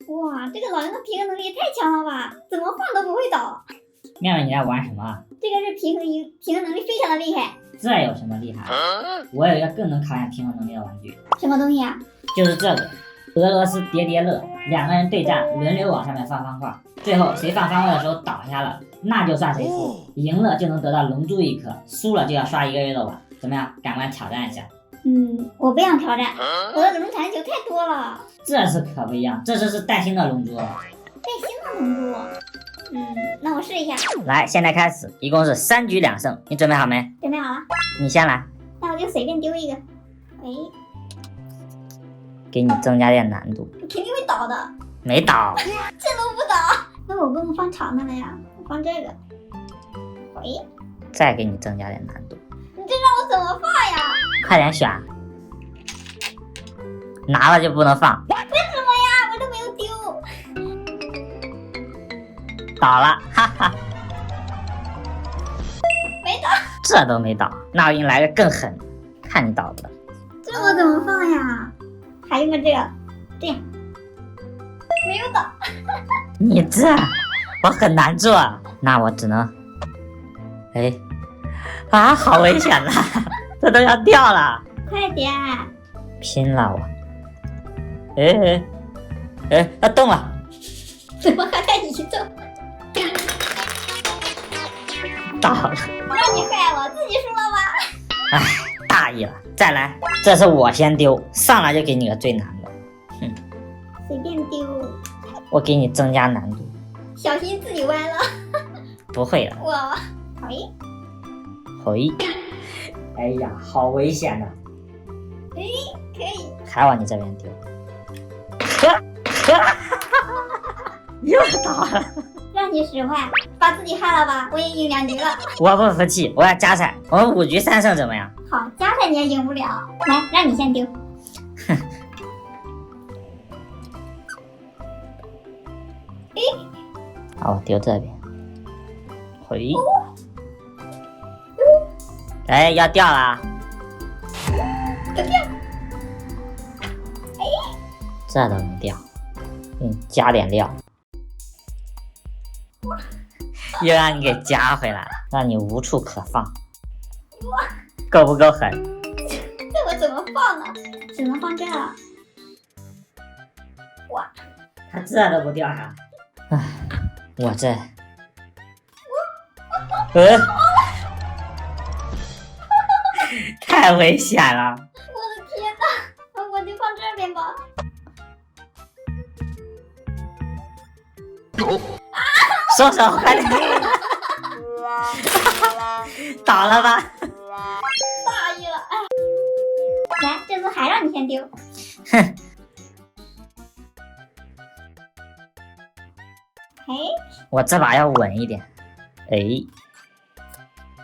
哇，这个老鹰的平衡能力也太强了吧，怎么放都不会倒。妙妙，你在玩什么啊？这个是平衡能力非常的厉害。这有什么厉害？我有一个更能考验平衡能力的玩具，什么东西啊？就是这个俄罗斯叠叠乐，两个人对战，轮流往上面放方块，最后谁放方块的时候倒下了，那就算谁输，赢了就能得到龙珠一颗，输了就要刷1个月的碗。怎么样？敢不敢挑战一下？我不想挑战，我的龙弹球太多了。这次可不一样，这次是带星的龙珠。带星的龙珠。那我试一下。来，现在开始，一共是3局2胜，你准备好没？准备好了。你先来。那我就随便丢一个。给你增加点难度。肯定会倒的。没倒。这都不倒。那我不能放长的了呀，我放这个。再给你增加点难度。你这让我怎么放呀？快点选。拿了就不能放。为什么呀？我都没有丢。倒了，哈哈。没倒。这都没倒，那我给你来个更狠，看你倒不倒。这我怎么放呀？还用个这样，没有倒。你这我很难做，那我只能，好危险呐，这都要掉了。快点，拼了我！它动了，怎么还在移动？倒了。让你害了，自己输了吧？大意了，再来，这是我先丢，上来就给你个最难的。随便丢。我给你增加难度，小心自己歪了。不会了。哇，回，哎呀，好危险呐！可以。还往你这边丢，又倒了。让你使坏，把自己害了吧？我也赢2局了。我不服气，我要加赛，我们5局3胜怎么样？好，加赛你也赢不了。来，让你先丢。好，我丢这边，回。要掉了。要掉。这都没掉，给你加点料。又让你给加回来了，让你无处可放。够不够狠？这我怎么放呢？只能放这了。哇，它这都不掉下来。我这，太危险了！我的天哪，我就放这边吧。松手，快点！倒了吧？大意了，来，这次还让你先丢。哼。我这把要稳一点。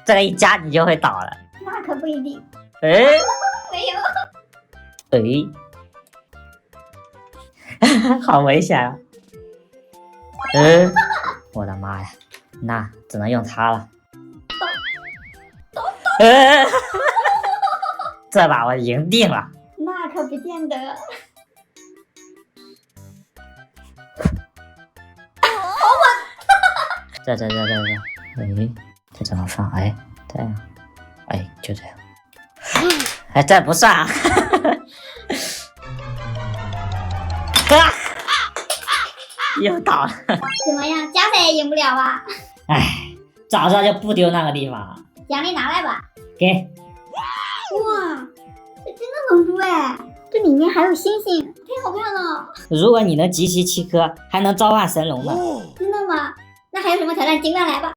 这个一加你就会倒了。那可不一定。没有。好危险啊！我的妈呀，那只能用它了。这把我赢定了。那可不见得。这，这怎么放？这样，就这样。这不算啊。又倒了。怎么样？加赛也赢不了吧？早知道就不丢那个地方。奖励拿来吧。给。哇，这真的龙珠这里面还有星星，太好看了。如果你能集齐7颗，还能召唤神龙呢。真的吗？那还有什么挑战？尽管来吧。